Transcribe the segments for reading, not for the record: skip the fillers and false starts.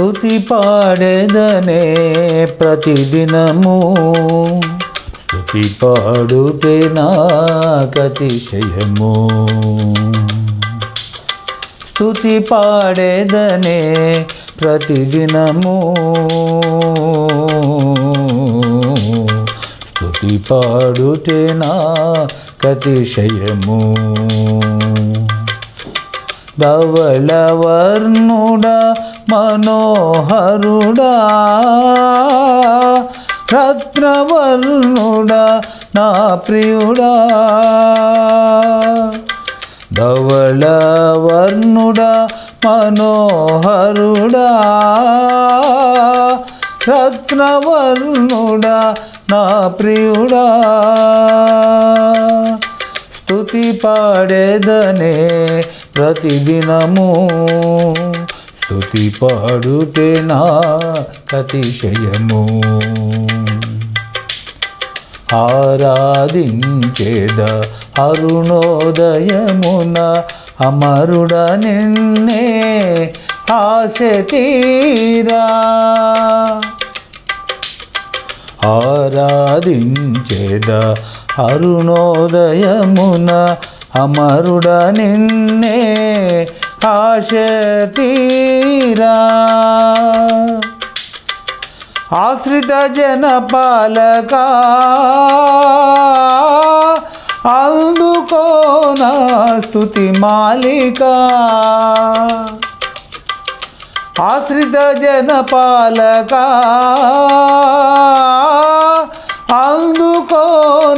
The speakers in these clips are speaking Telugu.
స్తుతి పాడేదనే ప్రతిదినము స్తుతి పాడుటే నాకతిశయము స్తుతి పాడేదనే ప్రతిదినము స్తుతి పాడుటే నాకతిశయము ధవళవర్ణుడా మనోహరుడా రత్నవర్ణుడా నా ప్రియుడా ధవళవర్ణుడా మనోహరుడా రత్నవర్ణుడా నా ప్రియుడా స్తుతి పాడేదనే ప్రతిదినము స్తుతి పాడుటే నాకతిశయము ఆరాధించేద అరుణోదయమున అమరుడ నిన్నే ఆశ తీరా ఆరాధించేద అరుణోదయమున అమరుడ నిన్నే ఆశ తీరా ఆశ్రిత జన పాలక అందుకో నా స్తుతి మాలిక ఆశ్రిత జన పాలక అందుకో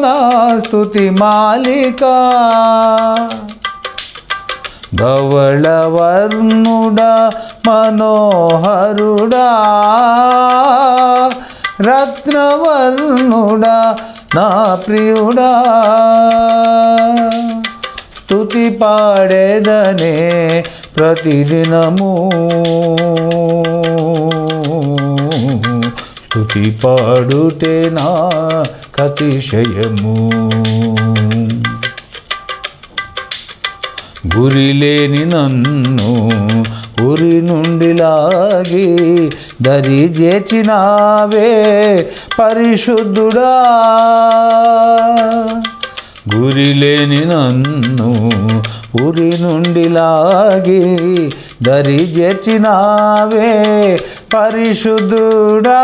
నా స్తుతి మాలిక ధవళవర్ణుడా మనోహరుడా రత్నవర్ణుడా నా ప్రియుడా స్తుతి పాడేదనే ప్రతిదినము స్తుతి పాడుటే నాకతిశయము గురిలేని నన్ను ఉరి నుండి లాగి దరి చేర్చినావే పరిశుద్ధుడా గురిలేని నన్ను ఉరి నుండి లాగి దరి చేర్చినావే పరిశుద్ధుడా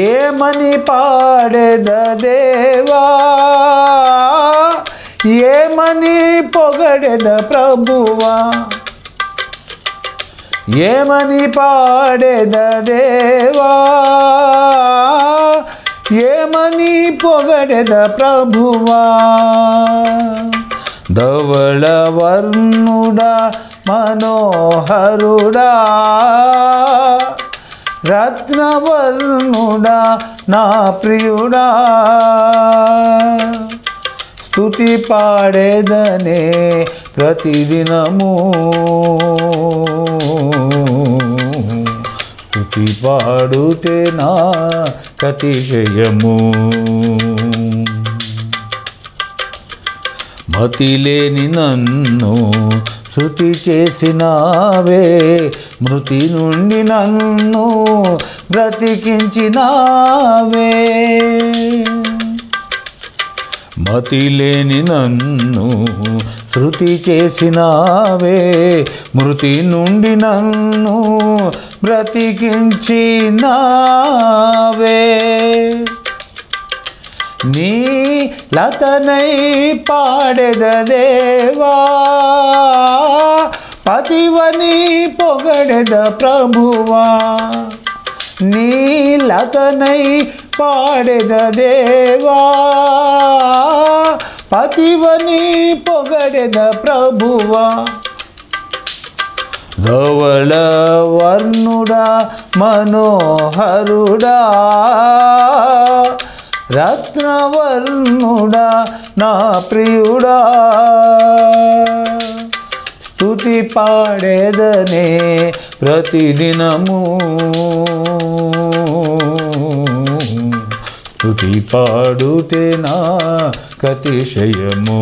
ఏమని పాడెద దేవా ఏమని పొగడెద ప్రభువా ఏమని పాడెద దేవా ఏమని పొగడెద ప్రభువా ధవళవర్ణుడా మనోహరుడా రత్నవర్ణుడా నా ప్రియుడా స్తుతి పాడేదనే ప్రతిదినము స్తుతి పాడుటే నాకతిశయము మతిలేని నన్ను శృతి చేసినావే మృతి నుండి నన్ను బ్రతికించినావే మతిలేని నన్ను శృతి చేసినావే మృతి నుండి నన్ను బ్రతికించినావే నీ లతనై పాడెద దేవా పతివని పొగడెద ప్రభువా నీ లతనై పాడెద దేవా పతివని పొగడెద ప్రభువా ధవళవర్ణుడా మనోహరుడా రత్నవర్ణుడా నా ప్రియుడా స్తుతి పాడేదనే ప్రతిదినము స్తుతి పాడుటే నాకతిశయము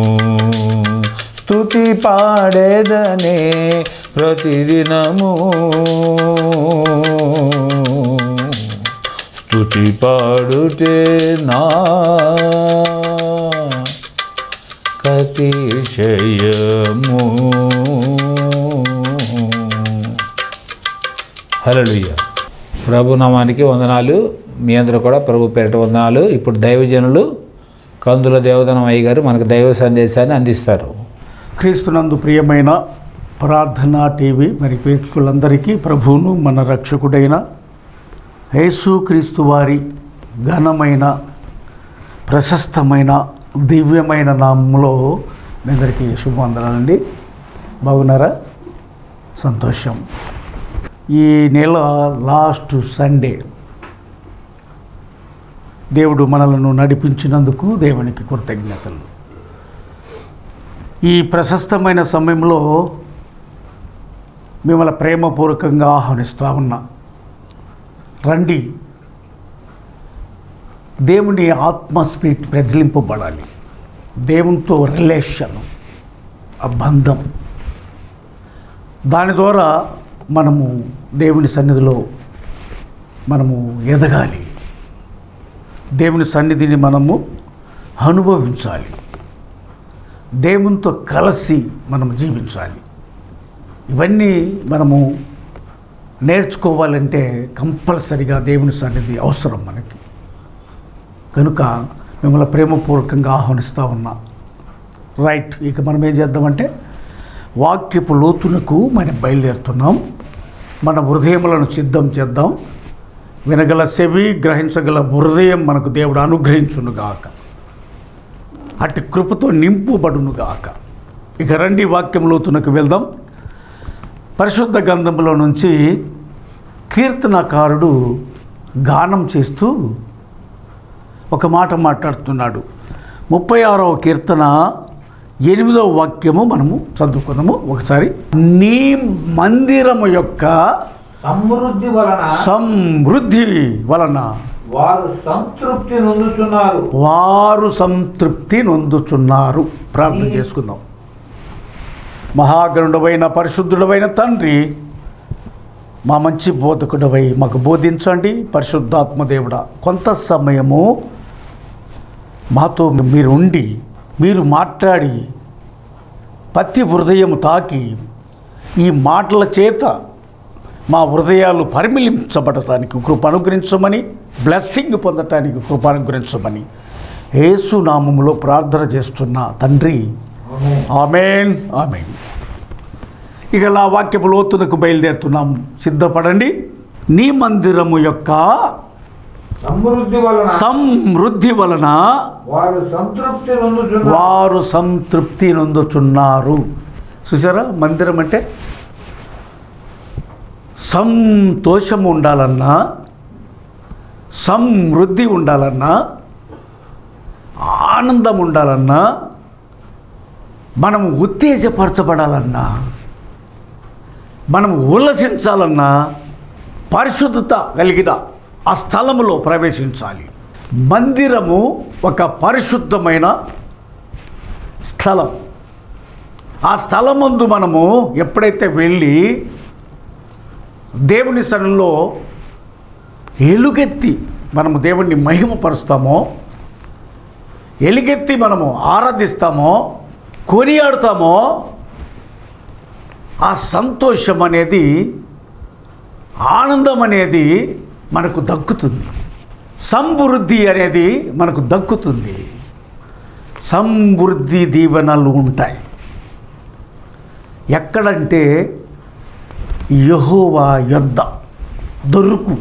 స్తుతి స్తుతి పాడేదనే ప్రతిదినము స్తుతి పాడుటే నా అతిశయము. హల్లెలూయా. ప్రభునామానికి వందనాలు. మీ అందరూ కూడా ప్రభు పేరిట వందనాలు. ఇప్పుడు దైవజనులు కందుల దేవదనం అయ్య గారు మనకు దైవ సందేశాన్ని అందిస్తారు. క్రీస్తునందు ప్రియమైన ప్రార్థనా టీవీ మరి ప్రేక్షకులందరికీ ప్రభువును మన రక్షకుడైన యేసు క్రీస్తు వారి ఘనమైన ప్రశస్తమైన దివ్యమైన నామంలో మీ అందరికీ శుభవందనాలండి. బాగున్నారా? సంతోషం. ఈ నెల లాస్ట్ సండే దేవుడు మనలను నడిపించినందుకు దేవునికి కృతజ్ఞతలు. ఈ ప్రశస్తమైన సమయంలో మిమ్మల్ని ప్రేమపూర్వకంగా ఆహ్వానిస్తూ ఉన్నా. రండి, దేవుని ఆత్మస్పిరిట్ ప్రజ్వలింపబడాలి. దేవునితో రిలేషన్, ఆ బంధం, దాని ద్వారా మనము దేవుని సన్నిధిలో మనము ఎదగాలి. దేవుని సన్నిధిని మనము అనుభవించాలి. దేవునితో కలిసి మనం జీవించాలి. ఇవన్నీ మనము నేర్చుకోవాలంటే కంపల్సరిగా దేవుని సన్నిధి అవసరం మనకి. కనుక మిమ్మల్ని ప్రేమపూర్వకంగా ఆహ్వానిస్తూ ఉన్నా. రైట్, ఇక మనం ఏం చేద్దామంటే వాక్యపు లోతునకు మనం బయలుదేరుతున్నాం. మన హృదయములను సిద్ధం చేద్దాం. వినగల చెవి, గ్రహించగల హృదయం మనకు దేవుడు అనుగ్రహించునుగాక. అట్టి కృపతో నింపుబడునుగాక. ఇక రండి వాక్యం లోతునకు వెళ్దాం. పరిశుద్ధ గ్రంథంలో నుంచి కీర్తనకారుడు గానం చేస్తూ ఒక మాట మాట్లాడుతున్నాడు. 36వ కీర్తన 8వ వాక్యము మనము చదువుకున్నాము ఒకసారి. నీ మందిరము యొక్క సమృద్ధి వలన వారు సంతృప్తి నొందుచున్నారు. ప్రార్థన చేసుకుందాం. మహాగణుడవైన పరిశుద్ధుడవైన తండ్రి, మా మంచి బోధకుడవై మాకు బోధించండి. పరిశుద్ధాత్మ దేవుడా, కొంత సమయము మాతో మీరు ఉండి, మీరు మాట్లాడి, ప్రతి హృదయము తాకి, ఈ మాటల చేత మా హృదయాలు పరిమిళించబడటానికి కృప అనుగ్రహించమని, బ్లెస్సింగ్ పొందటానికి కృప అనుగ్రహించమని యేసు నామములో ప్రార్థన చేస్తున్నా తండ్రి. ఆమేన్, ఆమేన్. ఇక నా వాక్యపు లోతునకు బయలుదేరుతున్నాం. సిద్ధపడండి. నీ మందిరము యొక్క సమృద్ధి వలన వారు సంతృప్తి నొందుచున్నారు. చూసారా, మందిరం అంటే సంతోషము ఉండాలన్నా, సమృద్ధి ఉండాలన్నా, ఆనందం ఉండాలన్నా, మనము ఉత్తేజపరచబడాలన్నా, మనము ఉల్లసించాలన్నా పరిశుద్ధత కలిగిన ఆ స్థలములో ప్రవేశించాలి. మందిరము ఒక పరిశుద్ధమైన స్థలం. ఆ స్థలమందు మనము ఎప్పుడైతే వెళ్ళి దేవుని సన్నిధిలో ఎలుగెత్తి మనము దేవుణ్ణి మహిమపరుస్తామో, ఎలుగెత్తి మనము ఆరాధిస్తామో, కొనియాడుతామో, ఆ సంతోషం అనేది, ఆనందం అనేది మనకు దక్కుతుంది. సమృద్ధి అనేది మనకు దక్కుతుంది. సమృద్ధి దీవెనలు ఉంటాయి. ఎక్కడంటే యెహోవా యొద్ద దొరుకు.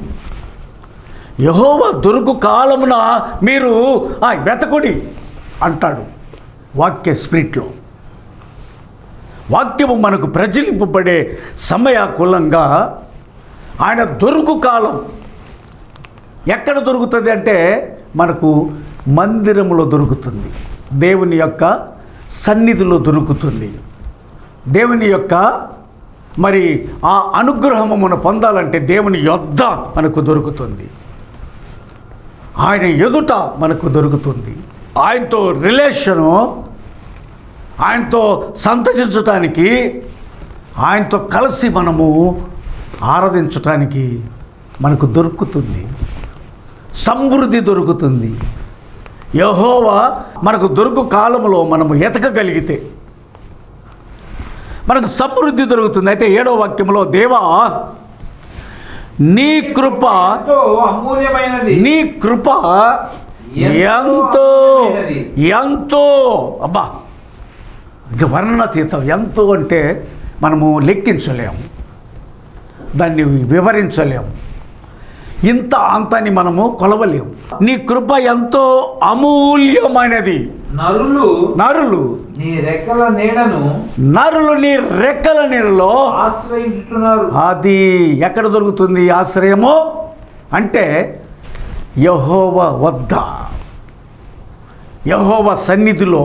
యెహోవా దొరుకు కాలమున మీరు వెతకుడి అంటాడు వాక్య స్పిరిట్లో. వాక్యము మనకు ప్రజలింపబడే సమయాకులంగా ఆయన దొరుకు కాలం ఎక్కడ దొరుకుతుంది అంటే మనకు మందిరములో దొరుకుతుంది. దేవుని యొక్క సన్నిధిలో దొరుకుతుంది. దేవుని యొక్క మరి ఆ అనుగ్రహము మనం పొందాలంటే దేవుని యొద్ద మనకు దొరుకుతుంది. ఆయన ఎదుట మనకు దొరుకుతుంది. ఆయనతో రిలేషను ఆయనతో సంతసించటానికి, ఆయనతో కలిసి మనము ఆరాధించటానికి మనకు దొరుకుతుంది, సమృద్ధి దొరుకుతుంది. యెహోవా మనకు దొరుకు కాలంలో మనము ఎతకగలిగితే మనకు సమృద్ధి దొరుకుతుంది. అయితే 7వ వాక్యంలో, దేవా నీ కృప అమూల్యమైనది, నీ కృప ఎంతో ఎంతో, అబ్బా ఇక వర్ణనాతీతం. ఎంతో అంటే మనము లెక్కించలేము, దాన్ని వివరించలేము, ఇంత అంతని మనము కొలవలేము. నీ కృప ఎంతో అమూల్యమైనది. నరులు నీ రెక్కల నీడను నరులు నీ రెక్కల నీడలో ఆశ్రయించుతున్నారు. అది ఎక్కడ దొరుకుతుంది ఆశ్రయము అంటే యెహోవా వద్ద, యెహోవా సన్నిధిలో.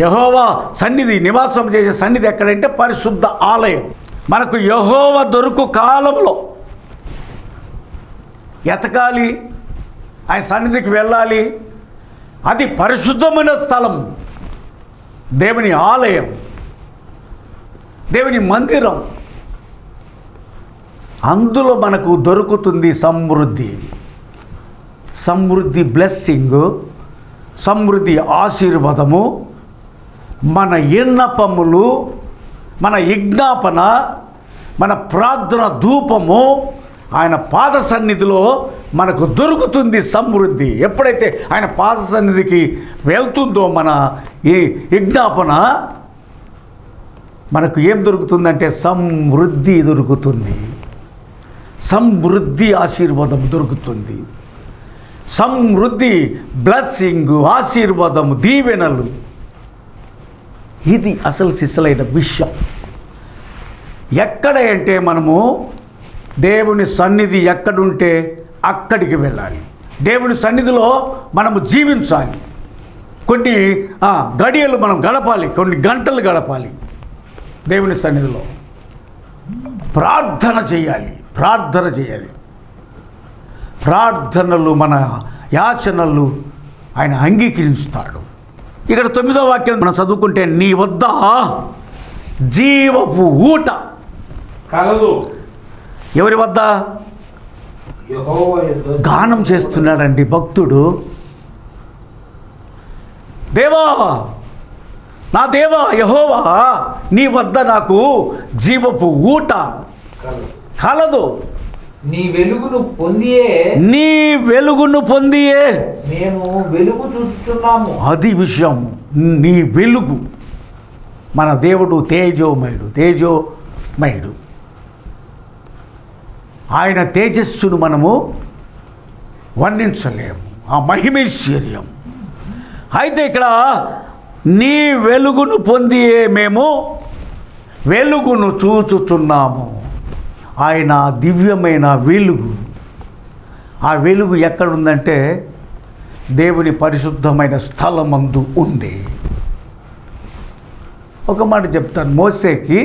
యెహోవా సన్నిధి, నివాసం చేసే సన్నిధి ఎక్కడంటే పరిశుద్ధ ఆలయం. మనకు యెహోవా దొరుకు కాలంలో ఎతకాలి, ఆయన సన్నిధికి వెళ్ళాలి. అది పరిశుద్ధమైన స్థలం, దేవుని ఆలయం, దేవుని మందిరం. అందులో మనకు దొరుకుతుంది సమృద్ధి, సమృద్ధి బ్లెస్సింగ్, సమృద్ధి ఆశీర్వాదము. మన విన్నపములు, మన విజ్ఞాపన, మన ప్రార్థన ధూపము ఆయన పాద సన్నిధిలో మనకు దొరుకుతుంది సమృద్ధి. ఎప్పుడైతే ఆయన పాద సన్నిధికి వెళ్తుందో మన ఈ విజ్ఞాపన, మనకు ఏం దొరుకుతుందంటే సమృద్ధి దొరుకుతుంది, సమృద్ధి ఆశీర్వాదం దొరుకుతుంది, సమృద్ధి బ్లెస్సింగ్, ఆశీర్వాదము, దీవెనలు. ఇది అసలు సిసలైన విషయం. ఎక్కడ అంటే మనము దేవుని సన్నిధి ఎక్కడుంటే అక్కడికి వెళ్ళాలి. దేవుని సన్నిధిలో మనము జీవించాలి. కొన్ని గడియలు మనం గడపాలి, కొన్ని గంటలు గడపాలి దేవుని సన్నిధిలో. ప్రార్థన చేయాలి, ప్రార్థన చేయాలి. ప్రార్థనలు, మన యాచనలు ఆయన అంగీకరిస్తాడు. ఇక్కడ 9వ వాక్యం మనం చదువుకుంటే, నీ వద్ద జీవపు ఊట కలదు. ఎవరి వద్ద? యెహోవా యొద్ద. గానం చేస్తున్నాడండి భక్తుడు. దేవా, నా దేవా యెహోవా, నీ వద్ద నాకు జీవపు ఊట కలదు. నీ వెలుగును పొందియే, నీ వెలుగును పొందియే మేము వెలుగు చూస్తున్నాము. అది విషయం. నీ వెలుగు. మన దేవుడు తేజోమయుడు, తేజోమయుడు. ఆయన తేజస్సును మనము వర్ణించలేము, ఆ మహిమైశ్వర్యం. అయితే ఇక్కడ నీ వెలుగును పొందియే మేము వెలుగును చూచుచున్నాము. ఆయన దివ్యమైన వెలుగు. ఆ వెలుగు ఎక్కడుందంటే దేవుని పరిశుద్ధమైన స్థలమందు ఉంది. ఒక మాట చెప్తాను. మోసేకి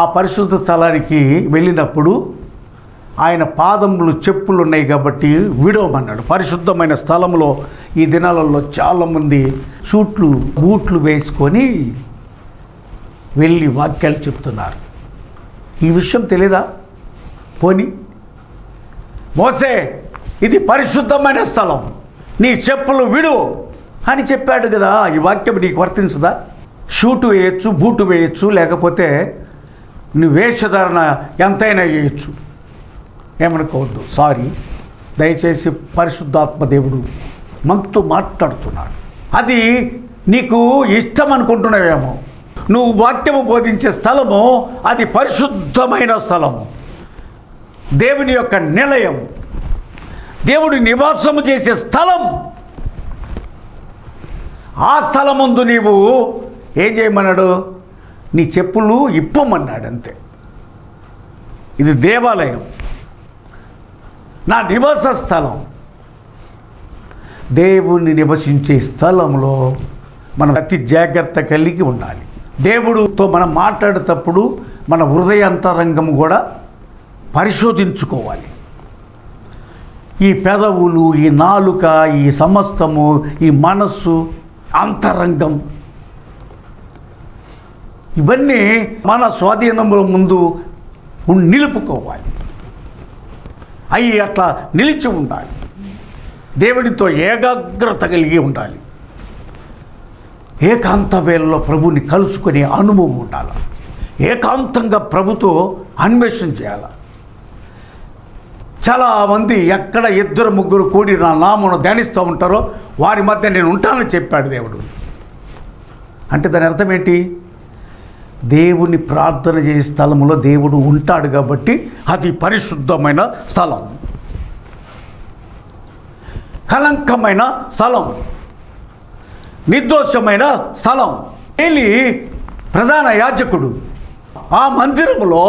ఆ పరిశుద్ధ స్థలానికి వెళ్ళినప్పుడు ఆయన పాదములు చెప్పులు ఉన్నాయి కాబట్టి విడవమన్నాడు. పరిశుద్ధమైన స్థలంలో ఈ దినాలలో చాలామంది బూట్లు వేసుకొని వెళ్ళి వాక్యాలు చెప్తున్నారు. ఈ విషయం తెలీదా? పోని మోసే, ఇది పరిశుద్ధమైన స్థలం, నీ చెప్పులు విడు అని చెప్పాడు కదా. ఈ వాక్యం నీకు వర్తించదా? షూటు వేయచ్చు, బూటు వేయచ్చు, లేకపోతే నువ్వు వేషధారణ ఎంతైనా వేయచ్చు, ఏమనుకోవద్దు. సారీ, దయచేసి పరిశుద్ధాత్మ దేవుడు మనతో మాట్లాడుతున్నాడు. అది నీకు ఇష్టం అనుకుంటున్నావేమో. నువ్వు వాక్యము బోధించే స్థలము అది పరిశుద్ధమైన స్థలము, దేవుని యొక్క నిలయం, దేవుడు నివాసము చేసే స్థలం. ఆ స్థలముందు నీవు ఏం చేయమన్నాడు? నీ చెప్పులు ఇప్పమన్నాడు. అంతే. ఇది దేవాలయం, నా నివాస స్థలం. దేవుని నివసించే స్థలంలో మనం అతి జాగ్రత్త కలిగి ఉండాలి. దేవుడితో మనం మాట్లాడేటప్పుడు మన హృదయాంతరంగం కూడా పరిశోధించుకోవాలి. ఈ పెదవులు, ఈ నాలుక, ఈ సమస్తము, ఈ మనస్సు, అంతరంగం ఇవన్నీ మన స్వాధీనంలో ముందు నిలుపుకోవాలి. అవి అట్లా నిలిచి ఉండాలి. దేవుడితో ఏకాగ్రత కలిగి ఉండాలి. ఏకాంత వేళలో ప్రభుని కలుసుకునే అనుభవం ఉండాలి. ఏకాంతంగా ప్రభుతో అన్వేషణ చేయాలి. చాలామంది ఎక్కడ 2-3 కూడి నా నామమును ధ్యానిస్తూ ఉంటారో వారి మధ్య నేను ఉంటానని చెప్పాడు దేవుడు. అంటే దాని అర్థం ఏంటి? దేవుని ప్రార్థన చేసే స్థలంలో దేవుడు ఉంటాడు కాబట్టి అది పరిశుద్ధమైన స్థలం, కలంకమైన స్థలం, నిర్దోషమైన స్థలం. ఏలీ ప్రధాన యాజకుడు ఆ మందిరములో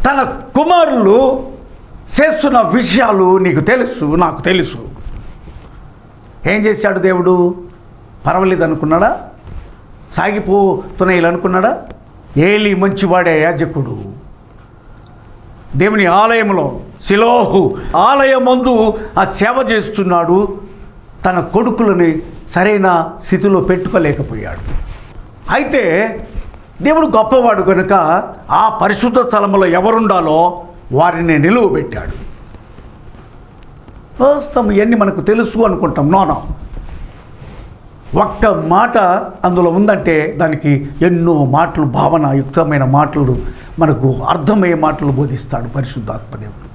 తన కుమారులు చేస్తున్న విషయాలు నీకు తెలుసు, నాకు తెలుసు. ఏం చేశాడు దేవుడు? పర్వాలేదు అనుకున్నాడా? సాగిపోతున్నాయి అనుకున్నాడా? ఏలీ మంచివాడే యాజకుడు. దేవుని ఆలయంలో శిలోహు ఆలయమందు ఆ సేవ చేస్తున్నాడు. తన కొడుకులని సరైన స్థితిలో పెట్టుకోలేకపోయాడు. అయితే దేవుడు గొప్పవాడు కనుక ఆ పరిశుద్ధ స్థలంలో ఎవరుండాలో వారిని నిలువబెట్టాడు. వాస్తవం ఇవన్నీ మనకు తెలుసు అనుకుంటాం. నోనో ఒక్క మాట అందులో ఉందంటే దానికి ఎన్నో మాటలు, భావనాయుక్తమైన మాటలు, మనకు అర్థమయ్యే మాటలు బోధిస్తాడు పరిశుద్ధాత్మదేవుడు.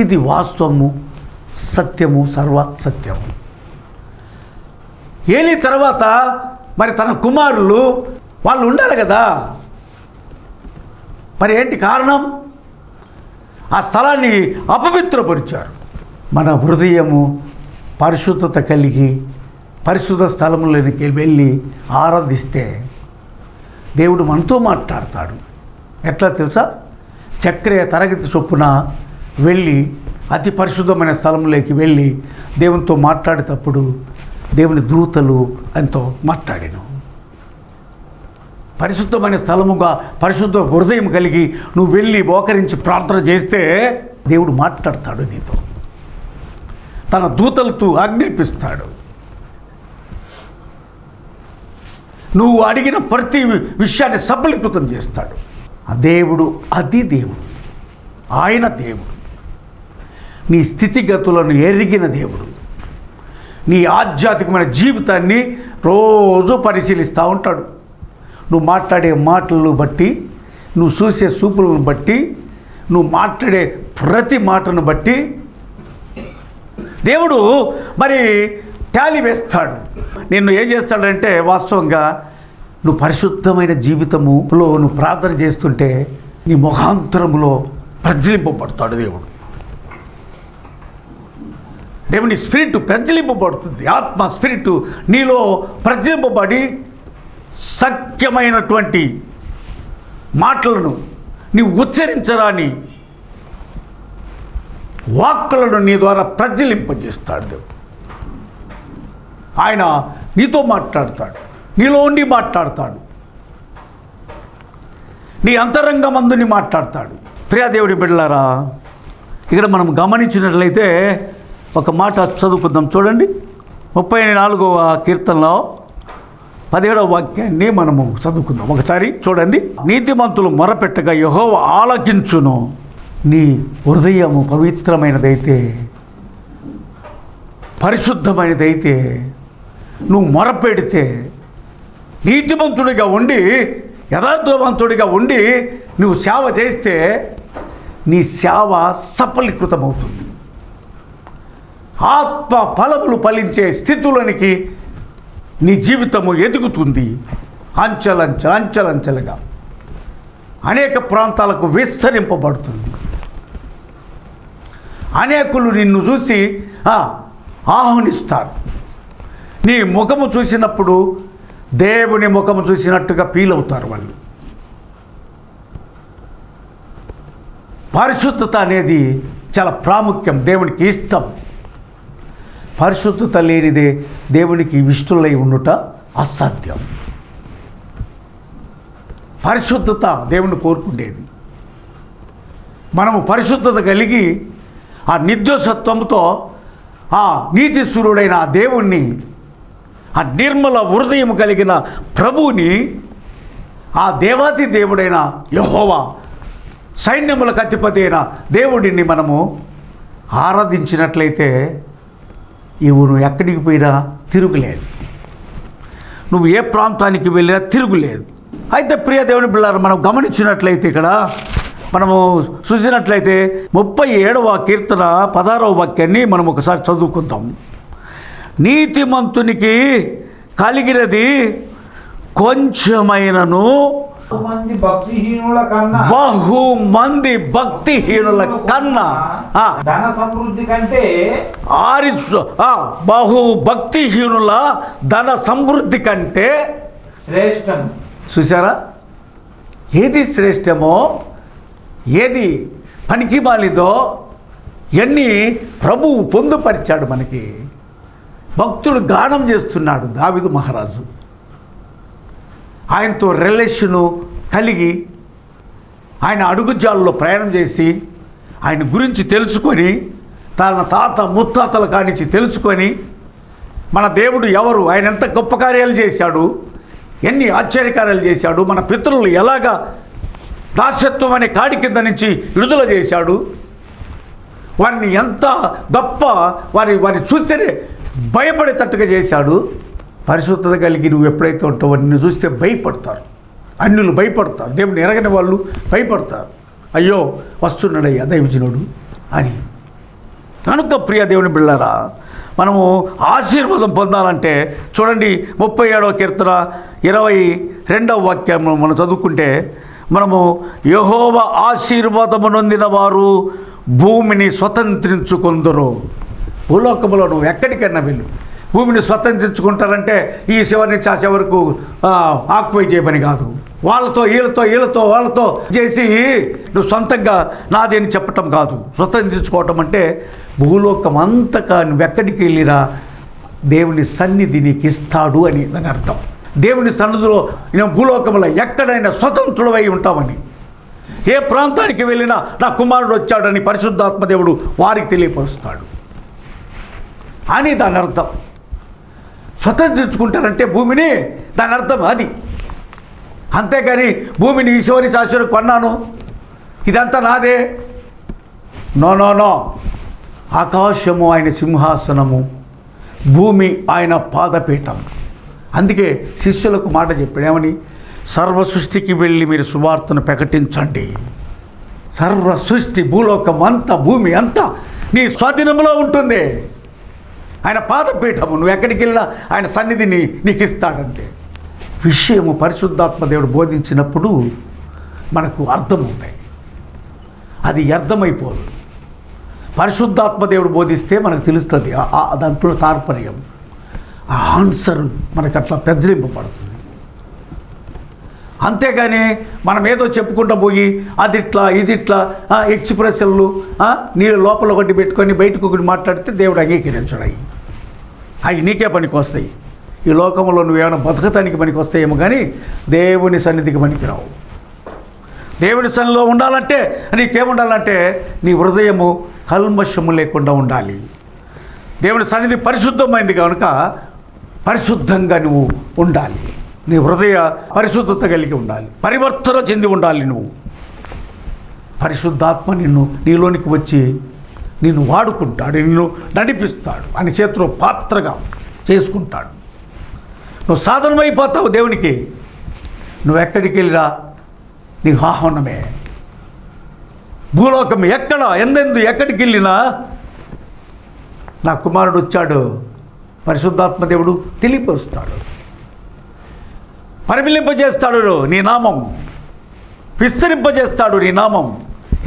ఇది వాస్తవము, సత్యము, సర్వ సత్యము. ఏలీ తర్వాత మరి తన కుమారులు వాళ్ళు ఉండాలి కదా. మరి ఏంటి కారణం? ఆ స్థలాన్ని అపవిత్రపరిచారు. మన హృదయము పరిశుద్ధత కలిగి పరిశుద్ధ స్థలంలోనికి వెళ్ళి ఆరాధిస్తే దేవుడు మనతో మాట్లాడతాడు. ఎట్లా తెలుసా? చక్రీయ తరగతి చొప్పున వెళ్ళి అతి పరిశుద్ధమైన స్థలంలోకి వెళ్ళి దేవునితో మాట్లాడేటప్పుడు దేవుని దూతలు ఎంతో మాట్లాడాను. పరిశుద్ధమైన స్థలముగా పరిశుద్ధ హృదయం కలిగి నువ్వు వెళ్ళి మోకరించి ప్రార్థన చేస్తే దేవుడు మాట్లాడతాడు నీతో. తన దూతలతో ఆజ్ఞాపిస్తాడు. నువ్వు అడిగిన ప్రతి విషయాన్ని సఫలీకృతం చేస్తాడు. ఆ దేవుడు, అది దేవుడు, ఆయన దేవుడు. నీ స్థితిగతులను ఎరిగిన దేవుడు. నీ ఆధ్యాత్మికమైన జీవితాన్ని రోజు పరిశీలిస్తూ ఉంటాడు. నువ్వు మాట్లాడే మాటలను బట్టి, నువ్వు చూసే చూపులను బట్టి, నువ్వు మాట్లాడే ప్రతి మాటను బట్టి దేవుడు మరి టాలీ వేస్తాడు. నిన్ను ఏం చేస్తాడంటే వాస్తవంగా నువ్వు పరిశుద్ధమైన జీవితములో నువ్వు ప్రార్థన చేస్తుంటే నీ ముఖాంతరములో ప్రజ్వలింపబడతాడు దేవుడు. దేవుని స్పిరిట్ ప్రజ్వలింపబడుతుంది. ఆత్మ స్పిరిట్ నీలో ప్రజ్వలింపబడి సత్యమైనటువంటి మాటలను నీవు ఉచ్చరించరాని వాక్కులను నీ ద్వారా ప్రజ్వలింపజేస్తాడు దేవుడు. ఆయన నీతో మాట్లాడతాడు, నీలో ఉండి మాట్లాడతాడు, నీ అంతరంగమందుని మాట్లాడతాడు. ప్రియదేవుడి బిడ్డలారా, ఇక్కడ మనం గమనించినట్లయితే ఒక మాట చదువుకుందాం. చూడండి, 34వ కీర్తనలో 17వ వాక్యాన్ని మనము చదువుకుందాం. ఒకసారి చూడండి. నీతిమంతులు మొరపెట్టగా యెహోవా ఆలకించును. నీ హృదయము పవిత్రమైనదైతే, పరిశుద్ధమైనదైతే, నువ్వు మొరపెడితే, నీతిమంతుడిగా ఉండి యథార్థవంతుడిగా ఉండి నువ్వు సేవ చేస్తే నీ సేవ సఫలీకృతమవుతుంది. ఆత్మ ఫలములు ఫలించే స్థితులనికి నీ జీవితము ఎదుగుతుంది. అంచెలంచెలుగా అనేక ప్రాంతాలకు విస్తరింపబడుతుంది. అనేకులు నిన్ను చూసి ఆహ్వానిస్తారు. నీ ముఖము చూసినప్పుడు దేవుని ముఖము చూసినట్టుగా ఫీల్ అవుతారు వాళ్ళు. పరిశుద్ధత అనేది చాలా ప్రాముఖ్యం, దేవునికి ఇష్టం. పరిశుద్ధత లేనిదే దేవునికి ఇష్టలై ఉండుట అసాధ్యం. పరిశుద్ధత దేవుని కోరుకునేది. మనము పరిశుద్ధత కలిగి ఆ నిర్దోషత్వంతో ఆ నీతిశూరుడైన ఆ దేవుణ్ణి ఆ నిర్మల హృదయం కలిగిన ప్రభువుని, ఆ దేవాతి దేవుడైన యెహోవా, సైన్యములకు అధిపతి అయిన దేవుడిని మనము ఆరాధించినట్లయితే నువ్వు ఎక్కడికి పోయినా తిరుగులేదు, నువ్వు ఏ ప్రాంతానికి వెళ్ళినా తిరుగులేదు. అయితే ప్రియ దేవుని బిడ్డలారా, మనం గమనించినట్లయితే ఇక్కడ మనము చూసినట్లయితే 37వ కీర్తన 16వ వాక్యాన్ని మనం ఒకసారి చదువుకుందాం. నీతిమంతునికి కలిగినది కొంచెమైనను బహుమంది భక్తిహీనుల కన్నా ధన సమృద్ధి కంటే భక్తిహీనుల ధన సమృద్ధి కంటే శ్రేష్టం. చూసారా, ఏది శ్రేష్టమో, ఏది పనికి మాలిదో ఎన్ని ప్రభువు పొందుపరిచాడు మనకి. భక్తుడు గానం చేస్తున్నాడు దావీదు మహారాజు. ఆయనతో రిలేషను కలిగి ఆయన అడుగుజాల్లో ప్రయాణం చేసి ఆయన గురించి తెలుసుకొని, తన తాత ముత్తాతల కానించి తెలుసుకొని, మన దేవుడు ఎవరు, ఆయన ఎంత గొప్ప కార్యాలు చేశాడు, ఎన్ని ఆశ్చర్యకార్యాలు చేశాడు, మన పితరులు ఎలాగా దాస్యత్వం అనే కాడి కింద నుంచి విడుదల చేశాడు, వారిని ఎంత గొప్ప వారిని చూస్తేనే భయపడేటట్టుగా చేశాడు. పరిశుద్ధత కలిగి నువ్వు ఎప్పుడైతే ఉంటావో నిన్ను చూస్తే భయపడతారు, అన్యులు భయపడతారు, దేవుని ఎరగని వాళ్ళు భయపడతారు. అయ్యో వస్తున్నాడయ్యా దైవజనుడు అని. కనుక ప్రియ దేవుని బిడ్డలారా, మనము ఆశీర్వాదం పొందాలంటే చూడండి 37వ కీర్తన 22వ వాక్యం మనం చదువుకుంటే, మనము యెహోవా ఆశీర్వాదము నొందిన వారు భూమిని స్వతంత్రించుకొందురు. భూలోకములో నువ్వు ఎక్కడికైనా వెళ్ళు, భూమిని స్వతంత్రించుకుంటారంటే ఈ చివరి నుంచి ఆ చివరకు ఆక్యుపై చేయమని కాదు. వాళ్ళతో వాళ్ళతో చేసి నువ్వు సొంతంగా నాది అని చెప్పటం కాదు. స్వతంత్రించుకోవటం అంటే భూలోకం అంతగా నువ్వు ఎక్కడికి వెళ్ళినా దేవుని సన్నిధి నీకు ఇస్తాడు అని దాని అర్థం. దేవుని సన్నిధిలో నేను భూలోకంలో ఎక్కడైనా స్వతంత్రుడై ఉంటామని, ఏ ప్రాంతానికి వెళ్ళినా నా కుమారుడు వచ్చాడని పరిశుద్ధాత్మ దేవుడు వారికి తెలియపరుస్తాడు అని దాని అర్థం. స్వతంత్రించుకుంటారంటే భూమిని, దాని అర్థం అది. అంతేగాని భూమిని ఈశ్వరి చాశ్వరి కొన్నాను, ఇదంతా నాదే, నో. ఆకాశము ఆయన సింహాసనము, భూమి ఆయన పాదపీఠం. అందుకే శిష్యులకు మాట చెప్పాడు, ఏమని? సర్వ సృష్టికి వెళ్ళి మీరు సువార్తను ప్రకటించండి. సర్వ సృష్టి, భూలోకం అంతా, భూమి అంతా నీ స్వాధీనంలో ఉంటుంది. ఆయన పాదపీఠము, నువ్వు ఎక్కడికి వెళ్ళినా ఆయన సన్నిధిని నీకు ఇస్తాడంటే. విషయము పరిశుద్ధాత్మ దేవుడు బోధించినప్పుడు మనకు అర్థమవుతాయి, అది అర్థమైపోదు. పరిశుద్ధాత్మ దేవుడు బోధిస్తే మనకు తెలుస్తుంది దాంట్లో తాత్పర్యం, ఆ ఆన్సర్ మనకు అట్లా ప్రజ్వలింపబడుతుంది. అంతేగాని మనం ఏదో చెప్పుకుంటూ పోయి అది ఇట్లా ఇది ఇట్లా ఎక్స్ప్రెషన్లు నీళ్ళు లోపల ఒకటి పెట్టుకొని బయటకు ఒకటి మాట్లాడితే దేవుడు అంగీకరించడు. అవి నీకే పనికి వస్తాయి. ఈ లోకంలో నువ్వేమైనా బతకటానికి పనికి వస్తాయేమో కానీ దేవుని సన్నిధికి పనికిరావు. దేవుని సన్నిధిలో ఉండాలంటే నీకేముండాలంటే నీ హృదయము కల్మషము లేకుండా ఉండాలి. దేవుని సన్నిధి పరిశుద్ధమైంది కనుక పరిశుద్ధంగా నువ్వు ఉండాలి. నీ హృదయ పరిశుద్ధత కలిగి ఉండాలి, పరివర్తన చెంది ఉండాలి. నువ్వు పరిశుద్ధాత్మ నీలోనికి వచ్చి నిన్ను వాడుకుంటాడు, నిన్ను నడిపిస్తాడు, అని చేతిలో పాత్రగా చేసుకుంటాడు. నువ్వు సాధనమైపోతావు దేవునికి. నువ్వు ఎక్కడికి వెళ్ళినా నీకు ఆహ్వానమే. భూలోకం ఎక్కడికి వెళ్ళినా నా కుమారుడు వచ్చాడు, పరిశుద్ధాత్మ దేవుడు తెలియపరుస్తాడు, పరిమిలింపజేస్తాడు నీ నామం, విస్తరింపజేస్తాడు నీ నామం.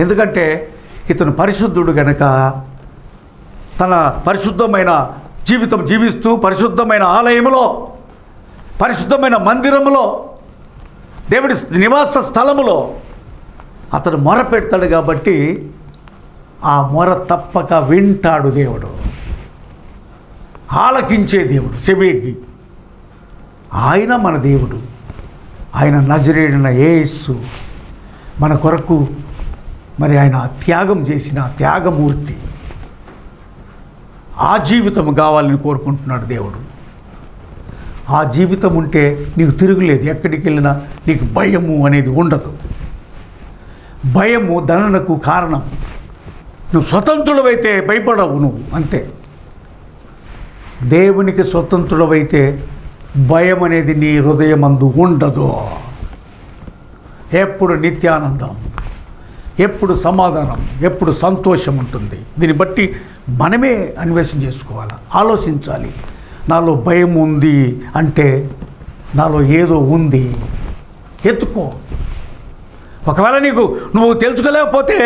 ఎందుకంటే ఇతను పరిశుద్ధుడు గనక తన పరిశుద్ధమైన జీవితం జీవిస్తూ పరిశుద్ధమైన ఆలయములో, పరిశుద్ధమైన మందిరములో, దేవుడి నివాస స్థలములో అతడు మొర పెడతాడు. కాబట్టి ఆ మొర తప్పక వింటాడు దేవుడు, ఆలకించే దేవుడు, సెబేగి. ఆయన మన దేవుడు, ఆయన నజరేయుడైన యేసు మన కొరకు మరి ఆయన త్యాగం చేసిన త్యాగమూర్తి. ఆ జీవితం కావాలని కోరుకుంటున్నాడు దేవుడు. ఆ జీవితం ఉంటే నీకు తిరుగులేదు. ఎక్కడికి వెళ్ళినా నీకు భయము అనేది ఉండదు. భయము దండనకు కారణం. నువ్వు స్వతంత్రుడవైతే భయపడవు, నువ్వు అంతే. దేవునికి స్వతంత్రుడవైతే భయం అనేది నీ హృదయమందు ఉండదు. ఎప్పుడు నిత్యానందం, ఎప్పుడు సమాధానం, ఎప్పుడు సంతోషం ఉంటుంది. దీన్ని బట్టి మనమే అన్వేషణ చేసుకోవాలి, ఆలోచించాలి. నాలో భయం ఉంది అంటే నాలో ఏదో ఉంది, ఎత్తుకో. ఒకవేళ నువ్వు తెలుసుకోలేకపోతే,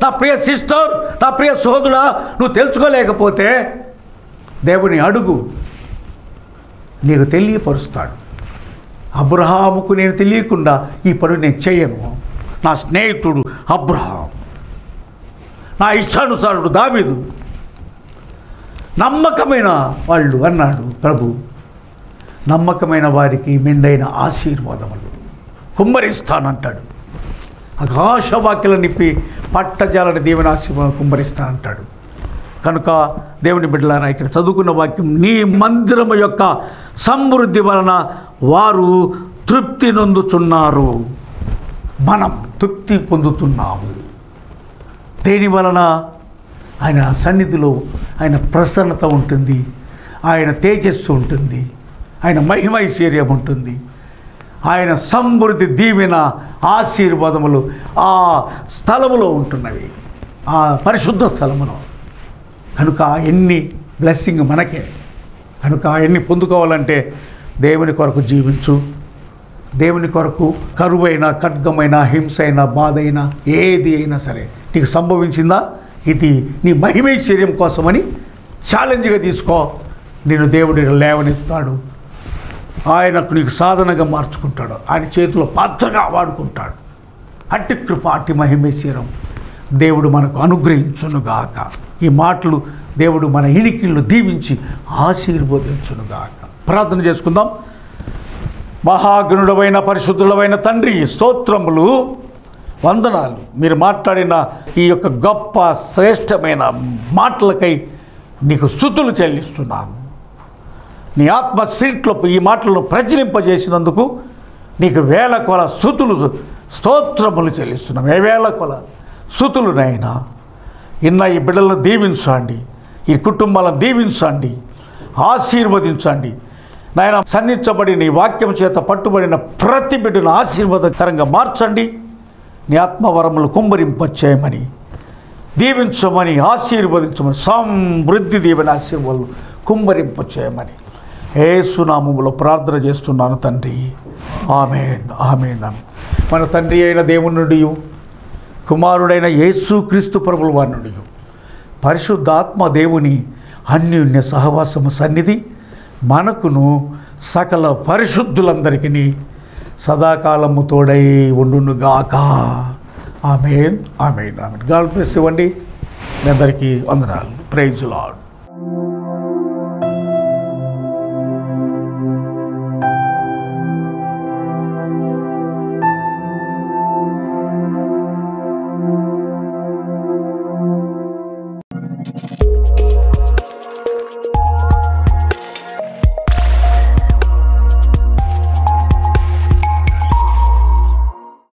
నా ప్రియ సిస్టర్, నా ప్రియ సోదరుడా, నువ్వు తెలుసుకోలేకపోతే దేవుని అడుగు, నీకు తెలియపరుస్తాడు. అబ్రహాముకు నేను తెలియకుండా ఈ పని నేను చేయను. నా స్నేహితుడు అబ్రహాం, నా ఇష్టానుసారుడు దావీదు, నమ్మకమైన వాళ్ళు అన్నాడు ప్రభు. నమ్మకమైన వారికి మెండైన ఆశీర్వాదములు కుమ్మరిస్తానంటాడు. ఆకాశవాక్యలు నిప్పి పట్టజాలని దేవుని ఆశీర్వాదం కుమ్మరిస్తానంటాడు. కనుక దేవుని బిడ్డలారా, ఇక్కడ చదువుకున్న వాక్యం, నీ మందిరము యొక్క సమృద్ధి వలన వారు తృప్తి నొందుచున్నారు. మనం తృప్తి పొందుతున్నాము. దేని వలన? ఆయన సన్నిధిలో ఆయన ప్రసన్నత ఉంటుంది, ఆయన తేజస్సు ఉంటుంది, ఆయన మహిమైశ్వర్యం ఉంటుంది, ఆయన సమృద్ధి దీవెన ఆశీర్వాదములు ఆ స్థలములో ఉంటున్నవి, ఆ పరిశుద్ధ స్థలములో. కనుక ఎన్ని బ్లెస్సింగ్ మనకే. కనుక ఎన్ని పొందుకోవాలంటే దేవుని కొరకు జీవించు. దేవుని కొరకు కరువైన, ఖడ్గమైన, హింస అయినా, బాధ అయినా, ఏది అయినా సరే నీకు సంభవించిందా, ఇది నీ మహిమైశ్వర్యం కోసమని ఛాలెంజ్గా తీసుకో. నేను దేవుడి లేవనెత్తాడు. ఆయనకు నీకు సాధనగా మార్చుకుంటాడు. ఆయన చేతిలో పాత్రగా వాడుకుంటాడు. అట్టి కృప, అట్టి మహిమైశ్వర్యం దేవుడు మనకు అనుగ్రహించునుగాక. ఈ మాటలు దేవుడు మన ఇనికిళ్ళు దీవించి ఆశీర్వదించునుగాక. ప్రార్థన చేసుకుందాం. మహాగణుడమైన పరిశుద్ధుడమైన తండ్రి, స్తోత్రములు, వందనాలు. మీరు మాట్లాడిన ఈ యొక్క గొప్ప శ్రేష్టమైన మాటలకై నీకు స్తుతులు చెల్లిస్తున్నాను. నీ ఆత్మ స్పిరిట్లో ఈ మాటలను ప్రచురింపజేసినందుకు నీకు వేల కొల స్తుతులు, స్తోత్రములు చెల్లిస్తున్నాం. వేల కొల స్తుతులు నాయనా. ఇన్న ఈ బిడ్డలను దీవించండి, ఈ కుటుంబాలను దీవించండి, ఆశీర్వదించండి నాయన. సంధించబడి నీ వాక్యం చేత పట్టుబడిన ప్రతి బిడ్డను ఆశీర్వాదకరంగా మార్చండి. నీ ఆత్మవరములు కుమ్మరింపచేయమని, దీవించమని, ఆశీర్వదించమని, సమృద్ధి దీవెన ఆశీర్వాదాలు కుమ్మరింపచేయమని యేసు నామములో ప్రార్థన చేస్తున్నాను తండ్రి. ఆమేన్, ఆమేన్. మన తండ్రి అయిన దేవుని నుండి, కుమారుడైన యేసుక్రీస్తు ప్రభుల వారి నుండి, పరిశుద్ధాత్మ దేవుని అన్యోన్య సహవాసము సన్నిధి మనకును సకల పరిశుద్ధులందరికీ సదాకాలము తోడై ఉండునుగాక. ఆమేన్, ఆమేన్, ఆమేన్. గాడ్ బ్లెస్ ఇవ్వండి. మీ అందరికీ వందనాలు. Praise lord.